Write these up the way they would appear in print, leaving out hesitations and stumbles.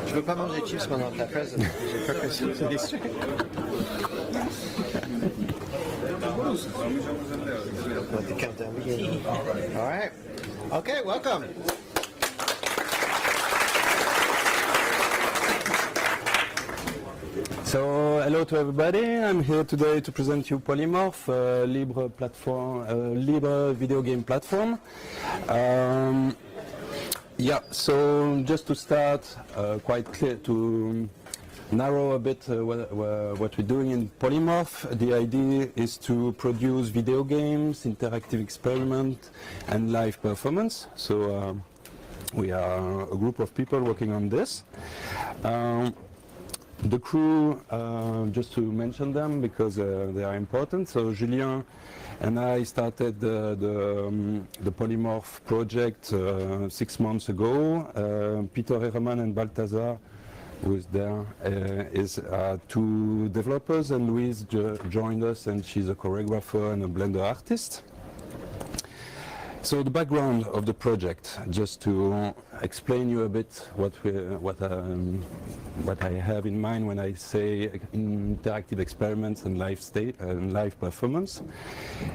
Je veux pas manger de chips pendant ta phase, j'ai peur que ça me déçue. All right. Okay, welcome. So, hello to everybody. I'm here today to present you Polymorph, a libre platform, libre video game platform. Yeah, so just to start, quite clear to narrow a bit what we're doing in Polymorph. The idea is to produce video games, interactive experiment, and live performance. So we are a group of people working on this. The crew, just to mention them because they are important. So Julien and I started the Polymorph project 6 months ago. Peter Herman and Balthazar, who is there, is two developers, and Louise joined us, and she's a choreographer and a Blender artist. So the background of the project, just to explain you a bit what I have in mind when I say interactive experiments and live performance.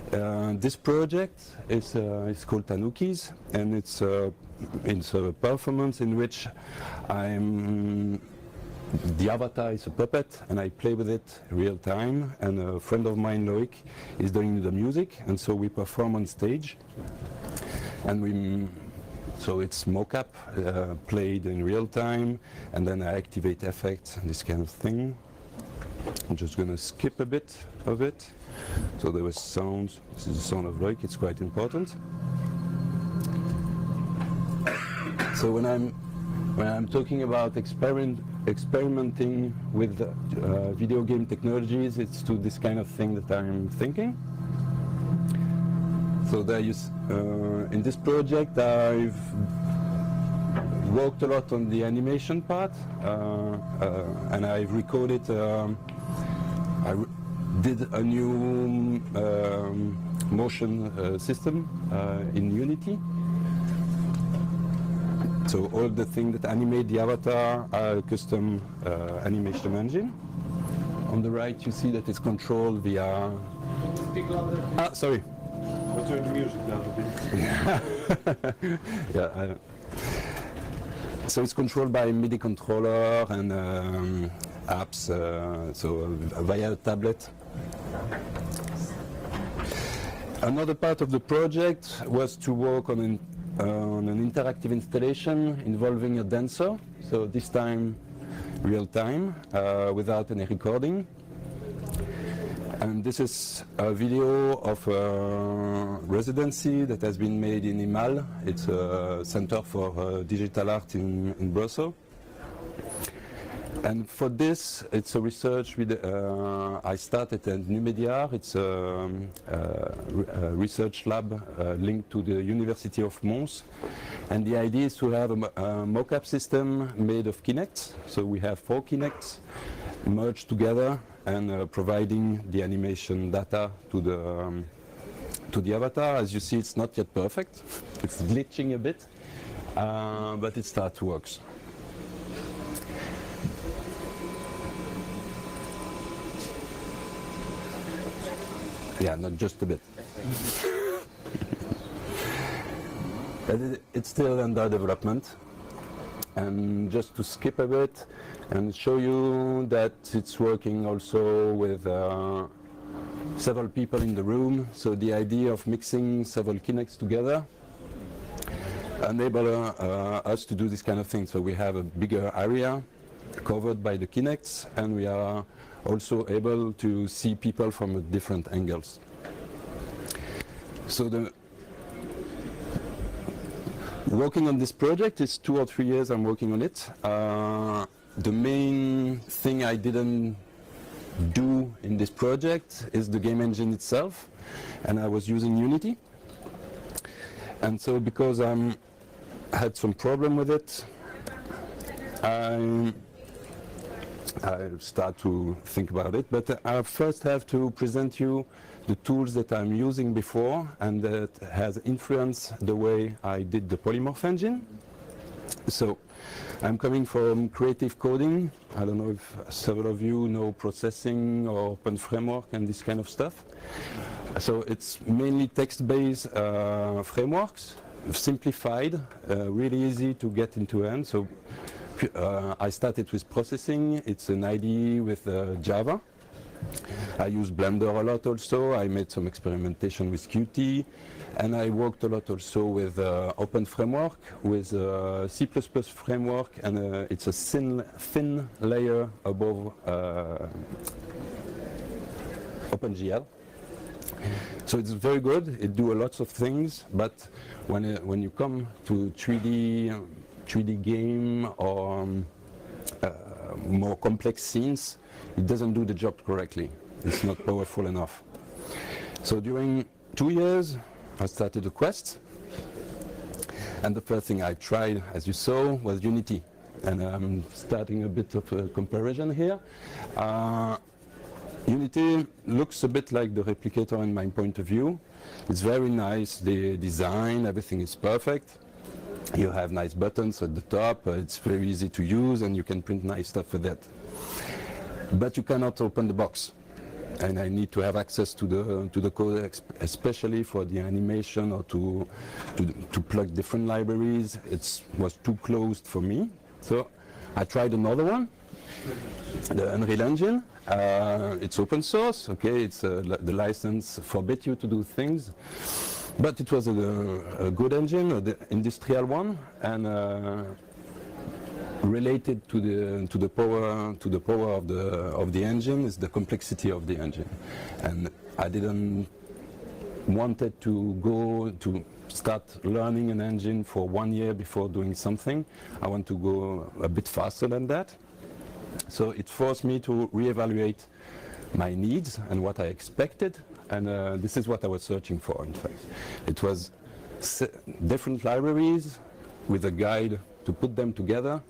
This project is called Tanukis, and it's a performance in which the avatar is a puppet, and I play with it real time, and a friend of mine, Loic, is doing the music, and so we perform on stage. And so it's mocap, played in real time, and then I activate effects and this kind of thing. I'm just going to skip a bit of it. So there was sounds. This is the sound of Loic. It's quite important. So when I'm talking about experimenting with video game technologies, it's to this kind of thing that I'm thinking. So in this project, I've worked a lot on the animation part, and I've recorded. I did a new motion system in Unity. So all the things that animate the avatar are a custom animation engine. On the right, you see that it's controlled via. Sorry. I'll turn the music down a bit. Yeah. So it's controlled by MIDI controller and apps, so via a tablet. Another part of the project was to work on an interactive installation involving a dancer. So this time, real time, without any recording. And this is a video of a residency that has been made in IMAL. It's a center for digital art in Brussels. And for this, it's a research I started at Numédiar. It's a research lab linked to the University of Mons. And the idea is to have a mocap system made of Kinects. So we have 4 Kinects merged together and providing the animation data to the avatar. As you see, it's not yet perfect. It's glitching a bit, but it starts to work. Yeah, not just a bit. But it's still under development. And just to skip a bit and show you that it's working also with several people in the room. So the idea of mixing several Kinects together enable us to do this kind of thing. So we have a bigger area covered by the Kinects, and we are also able to see people from different angles. So working on this project is 2 or 3 years I'm working on it. The main thing I didn't do in this project is the game engine itself, and I was using Unity. And so because I had some problem with it, I start to think about it. But I first have to present you the tools that I'm using before and that has influenced the way I did the Polymorph engine. So I'm coming from creative coding. I don't know if several of you know processing or open framework and this kind of stuff. So it's mainly text-based frameworks, simplified, really easy to get into hand. So I started with processing. It's an IDE with Java. I use Blender a lot also. I made some experimentation with Qt, and I worked a lot also with open framework, with C++ framework, and it's a thin layer above OpenGL. So it's very good. It do lots of things, but when you come to 3D game or more complex scenes, it doesn't do the job correctly. It's not powerful enough. So during 2 years, I started a quest, and the first thing I tried, as you saw, was Unity. And I'm starting a bit of a comparison here. Unity looks a bit like the replicator in my point of view. It's very nice, the design, everything is perfect. You have nice buttons at the top, it's very easy to use, and you can print nice stuff with that. But you cannot open the box. And I need to have access to the code, especially for the animation or to plug different libraries. It was too closed for me. So I tried another one, the Unreal Engine. It's open source, okay, it's the license forbids you to do things. But it was a good engine, the industrial one, and related to the power of the engine is the complexity of the engine. And I didn't wanted to go to start learning an engine for 1 year before doing something. I want to go a bit faster than that. So it forced me to reevaluate my needs and what I expected, and this is what I was searching for, in fact. It was different libraries with a guide to put them together,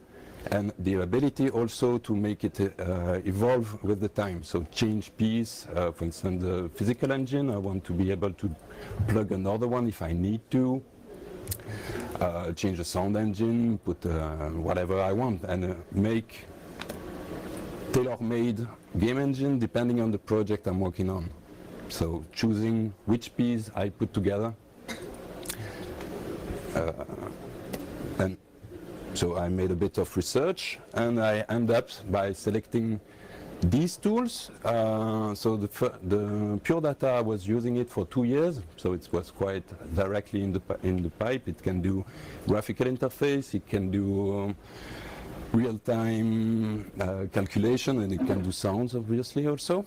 and the ability also to make it evolve with the time. So change piece, for instance, the physical engine, I want to be able to plug another one if I need to, change the sound engine, put whatever I want, and make tailor-made game engine depending on the project I'm working on. So choosing which piece I put together. And so I made a bit of research, and I end up by selecting these tools. So the Puredata, I was using it for 2 years, so it was quite directly in the pipe. It can do graphical interface, it can do real-time calculation, and it can do sounds, obviously, also.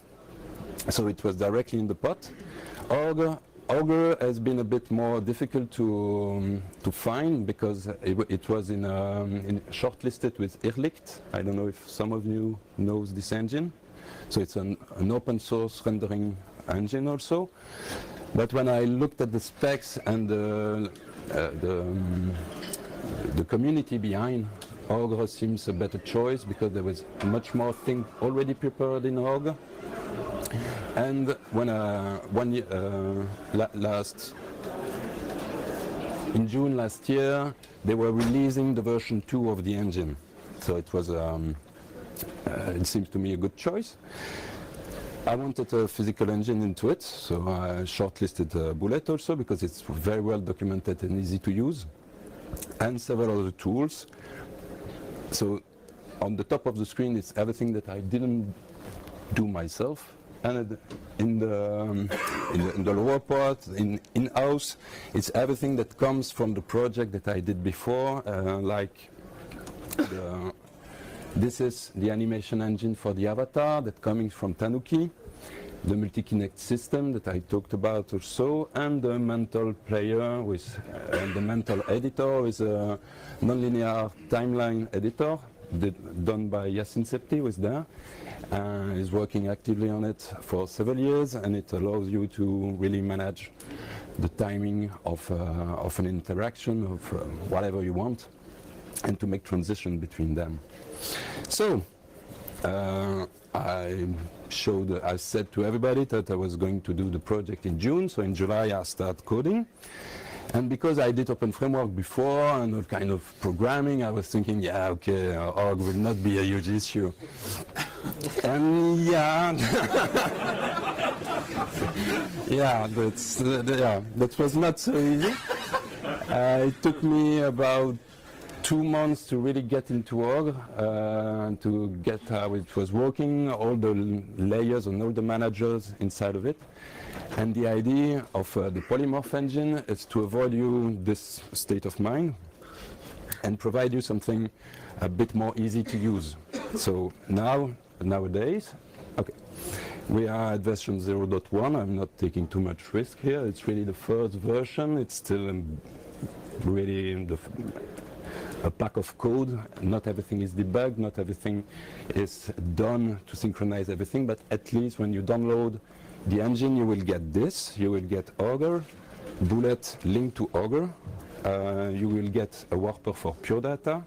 So it was directly in the pot. Ogre has been a bit more difficult to find because it was in shortlisted with Irrlicht. I don't know if some of you knows this engine. So it's an open source rendering engine also. But when I looked at the specs and the community behind, Ogre seems a better choice because there was much more things already prepared in Ogre. And when in June last year, they were releasing the version 2 of the engine. So it was, it seems to me a good choice. I wanted a physical engine into it, so I shortlisted Bullet also because it's very well documented and easy to use, and several other tools. So on the top of the screen is everything that I didn't do myself, and in the lower part, in-house, it's everything that comes from the project that I did before, like this is the animation engine for the avatar that coming from Tanuki, the multi-kinect system that I talked about also, and the mental player with the mental editor is a nonlinear timeline editor done by Yasin Septi, who is there. He's working actively on it for several years, and it allows you to really manage the timing of an interaction, of whatever you want, and to make transition between them. So I I said to everybody that I was going to do the project in June, so in July I start coding. And because I did Open Framework before and all kind of programming, I was thinking, yeah, okay, org will not be a huge issue. And yeah, yeah, that was not so easy. It took me about 2 months to really get into org, to get how it was working, all the layers and all the managers inside of it. And the idea of the Polymorph engine is to avoid you this state of mind and provide you something a bit more easy to use. So nowadays, okay, we are at version 0.1. I'm not taking too much risk here. It's really the first version. It's still really a pack of code. Not everything is debugged. Not everything is done to synchronize everything. But at least when you download the engine, you will get this. You will get Ogre, Bullet linked to Ogre. You will get a warper for Puredata,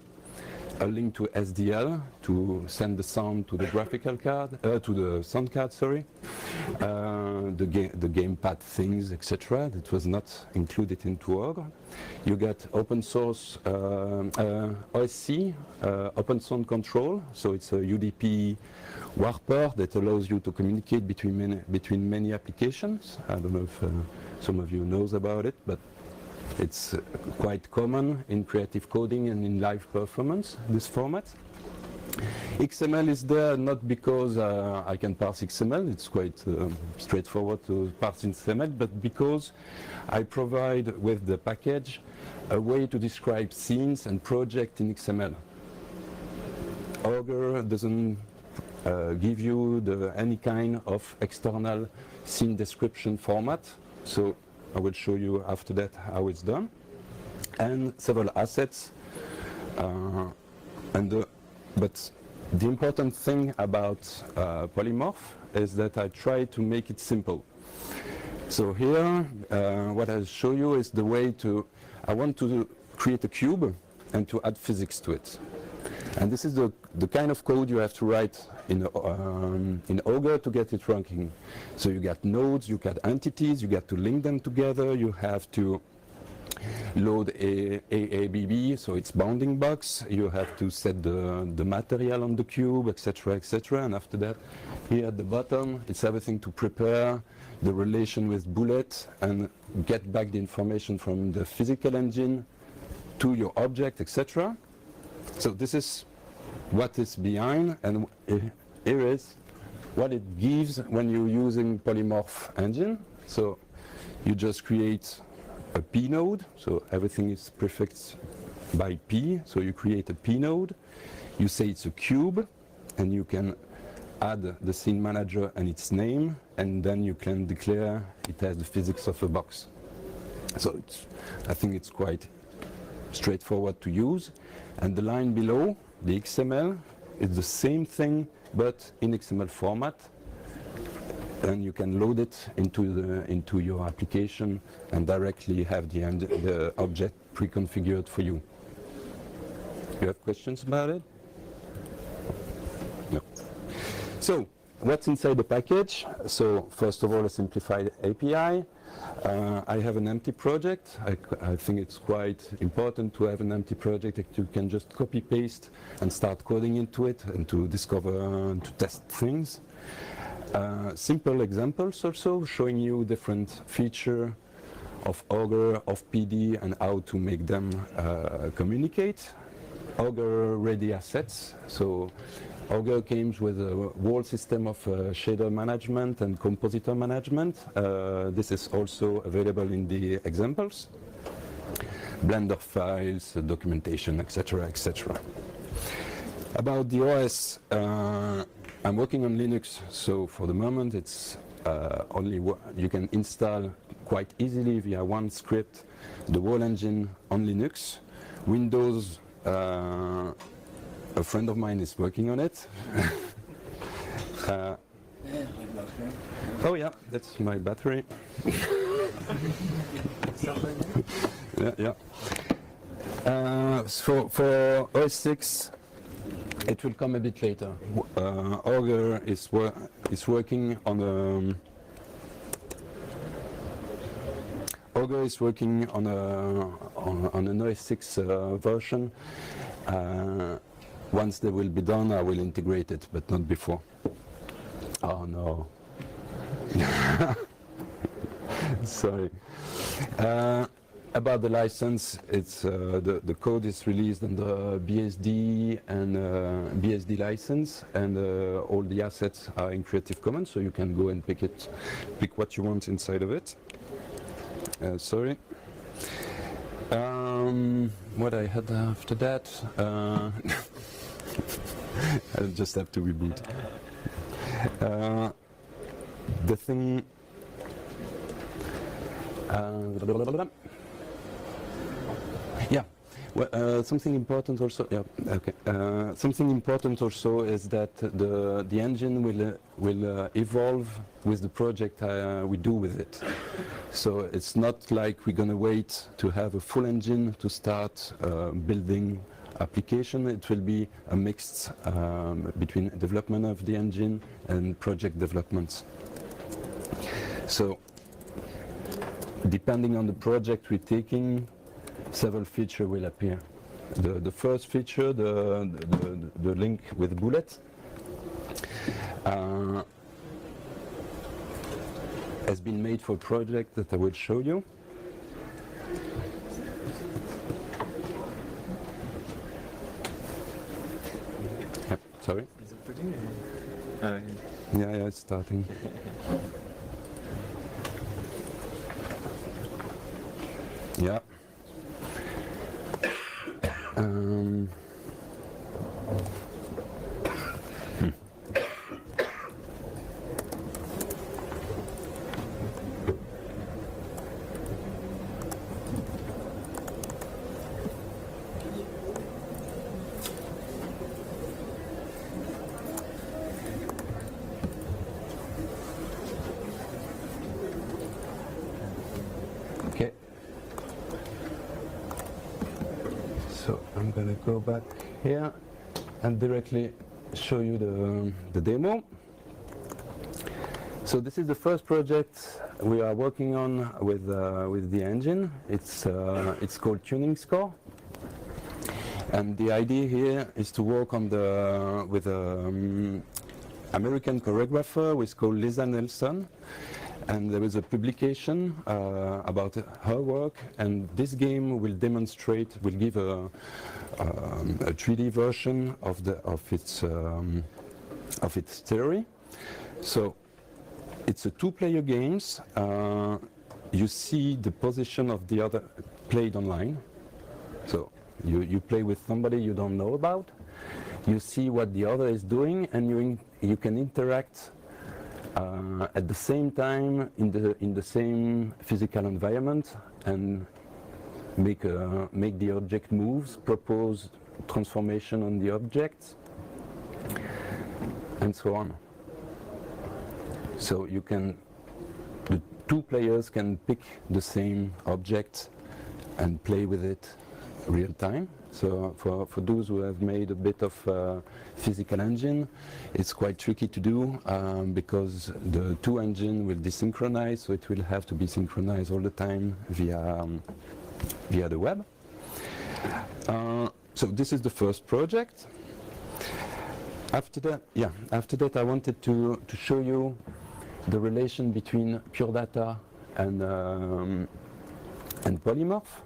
a link to SDL to send the sound to the graphical card, to the sound card, sorry. The gamepad things, etc. That was not included into Ogre. You get open source OSC, open sound control. So it's a UDP warper that allows you to communicate between many applications. I don't know if some of you knows about it, but it's quite common in creative coding and in live performance, this format. XML is there not because I can parse XML, it's quite straightforward to parse XML, but because I provide with the package a way to describe scenes and projects in XML. Ogre doesn't give you any kind of external scene description format, so I will show you after that how it's done, and several assets. But the important thing about Polymorph is that I try to make it simple. So here, what I'll show you is the way I want to create a cube and to add physics to it. And this is the kind of code you have to write in Ogre to get it working. So you got nodes, you got entities, you got to link them together, you have to load AABB, so it's bounding box, you have to set the material on the cube, etc., etc. And after that, here at the bottom, it's everything to prepare the relation with Bullet and get back the information from the physical engine to your object, etc. So this is what is behind, and here is what it gives when you're using Polymorph engine. So you just create a P node, so everything is prefixed by P, so you create a P node, you say it's a cube, and you can add the scene manager and its name, and then you can declare it has the physics of a box. So I think it's quite straightforward to use. And the line below, the XML, is the same thing, but in XML format. And you can load it into your application and directly have the object pre-configured for you. You have questions about it? No. So, what's inside the package? So, first of all, a simplified API. I have an empty project. I think it's quite important to have an empty project that you can just copy paste and start coding into it and to discover and to test things. Simple examples also showing you different features of Ogre, of PD, and how to make them communicate. Ogre-ready assets. So Ogre comes with a whole system of shader management and compositor management. This is also available in the examples. Blender files, documentation, etc., etc. About the OS, I'm working on Linux, so for the moment it's you can install quite easily via one script the whole engine on Linux. Windows, a friend of mine is working on it. Oh yeah, that's my battery. Yeah. So for OS 6, it will come a bit later. Ogre is is working on a Ogre is working on an OS 6 version. Once they will be done, I will integrate it, but not before. Oh no. Sorry. About the license, it's the code is released under BSD and BSD license, and all the assets are in Creative Commons, so you can go and pick what you want inside of it. Sorry. What I had after that, I just have to reboot. The thing. Yeah. Well, something important also. Yeah. Okay. Something important also is that the engine will evolve with the project we do with it. So it's not like we're going to wait to have a full engine to start building application. It will be a mix between development of the engine and project developments. So depending on the project we're taking, several features will appear. The first feature, the link with bullet, has been made for a project that I will show you. Yep, sorry. Is it pretty? Yeah, it's starting. Yeah. Okay. So I'm gonna go back here and directly show you the demo. So this is the first project we are working on with the engine. It's called Tuning Score, and the idea here is to work on with an American choreographer who is called Lisa Nelson. And there is a publication about her work, and this game will give a 3D version of its theory. So it's a two-player game. You see the position of the other played online. So you play with somebody you don't know about. You see what the other is doing, and you can interact at the same time in the same physical environment, and make the object moves, propose transformation on the object, and so on. So the two players can pick the same object and play with it real time. So for those who have made a bit of physical engine, it's quite tricky to do because the two engines will desynchronize, so it will have to be synchronized all the time via the web. So this is the first project. After that, I wanted to show you the relation between Puredata and Polymorph.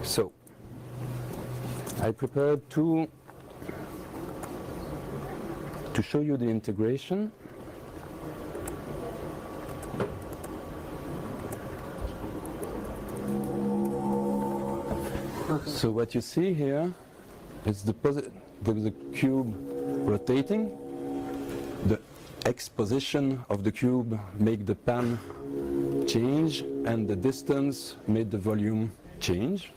So I prepared to show you the integration. So what you see here is there is a cube rotating. The X position of the cube make the pan change, and the distance made the volume change.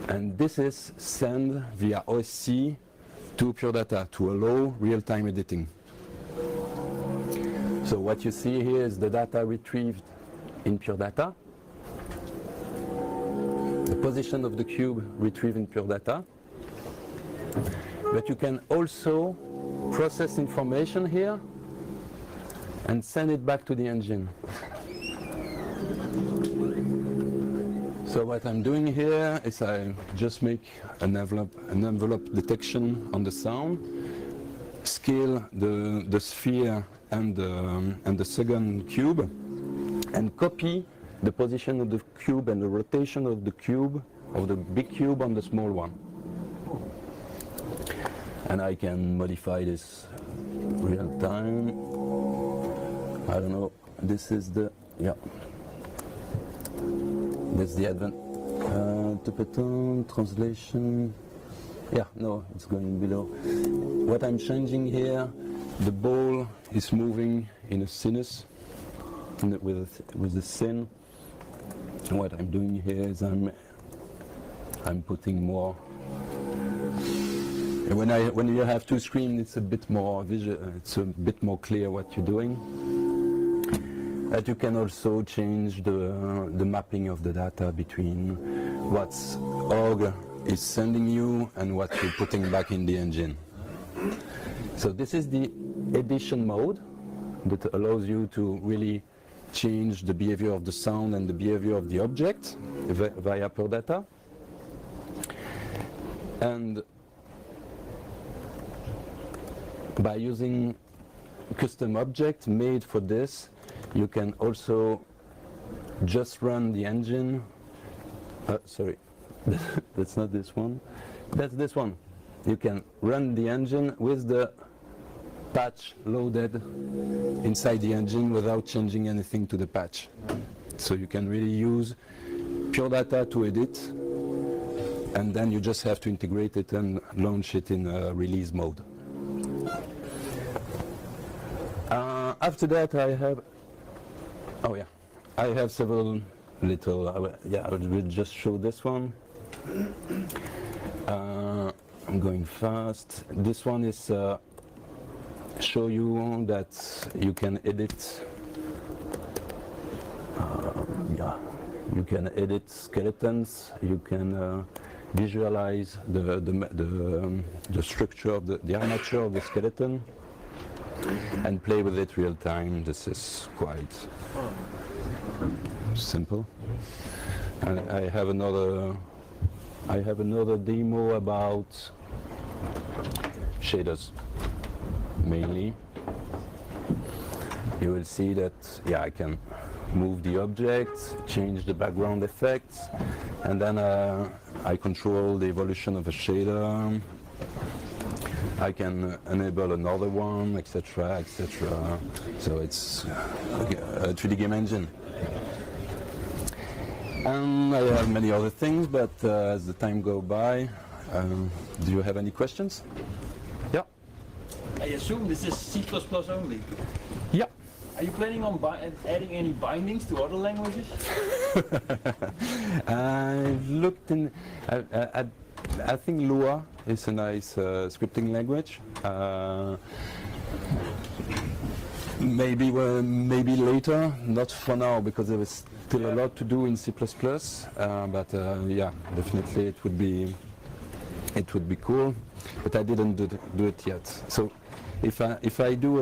And this is sent via OSC to Puredata to allow real-time editing. So what you see here is the data retrieved in Puredata, the position of the cube retrieved in Puredata, but you can also process information here and send it back to the engine. So what I'm doing here is I just make an envelope detection on the sound, scale the sphere and the second cube, and copy the position of the cube and the rotation of the cube, of the big cube on the small one. And I can modify this real time. I don't know, this is the, yeah. That's the advent. Translation. Yeah, no, it's going below. What I'm changing here, the ball is moving in a sinus with the sin. And what I'm doing here is I'm putting more. And when you have two screens, it's a bit more visual. It's a bit more clear what you're doing. But you can also change the mapping of the data between what Ogre is sending you and what you're putting back in the engine. So this is the edition mode that allows you to really change the behavior of the sound and the behavior of the object via Puredata. And by using custom object made for this, you can also just run the engine. Sorry, that's not this one. That's this one. You can run the engine with the patch loaded inside the engine without changing anything to the patch. So you can really use Puredata to edit, and then you just have to integrate it and launch it in release mode. After that, I have several little, I will just show this one. I'm going fast. This one is show you that you can edit. You can edit skeletons. You can visualize the structure of the armature of the skeleton and play with it real time. This is quite simple. And I have another demo about shaders mainly. You will see that I can move the object, change the background effects, and then I control the evolution of a shader. I can enable another one, etc., etc. So it's a 3D game engine. And I have many other things, but as the time goes by, do you have any questions? Yeah. I assume this is C++ only. Yeah. Are you planning on adding any bindings to other languages? I've looked in. I think Lua is a nice scripting language. Maybe later, not for now, because there is still a lot to do in C++. But yeah, definitely it would be cool. But I didn't do it yet. So if I do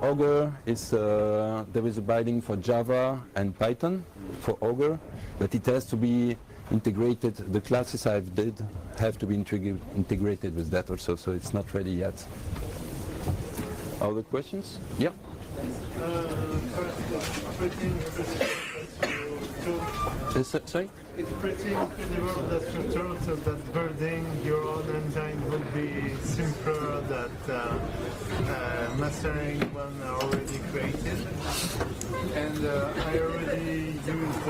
Ogre, there is a binding for Java and Python for Ogre, but it has to be integrated. The classes I've did have to be integrated with that also, so it's not ready yet. Other questions? Yeah. Sorry? It's pretty incredible that you told us that building your own engine would be simpler than mastering one already created. And I already used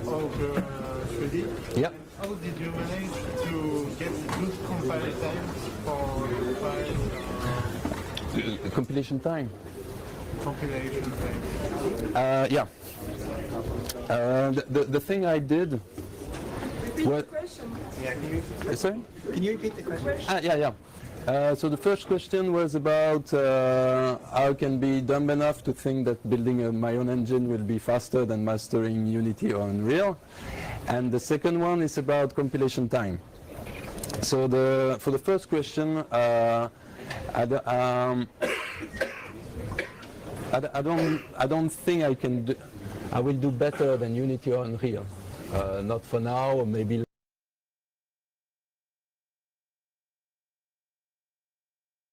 Ogre3D. Yeah. How did you manage to get good compile times for files? Compilation time. Compilation time. Yeah. The thing I did. Repeat the question. Yeah, Sorry? Can you repeat the question? Yeah. So the first question was about how I can be dumb enough to think that building my own engine will be faster than mastering Unity or Unreal. And the second one is about compilation time. So for the first question, I don't think I will do better than Unity or Unreal. Not for now, maybe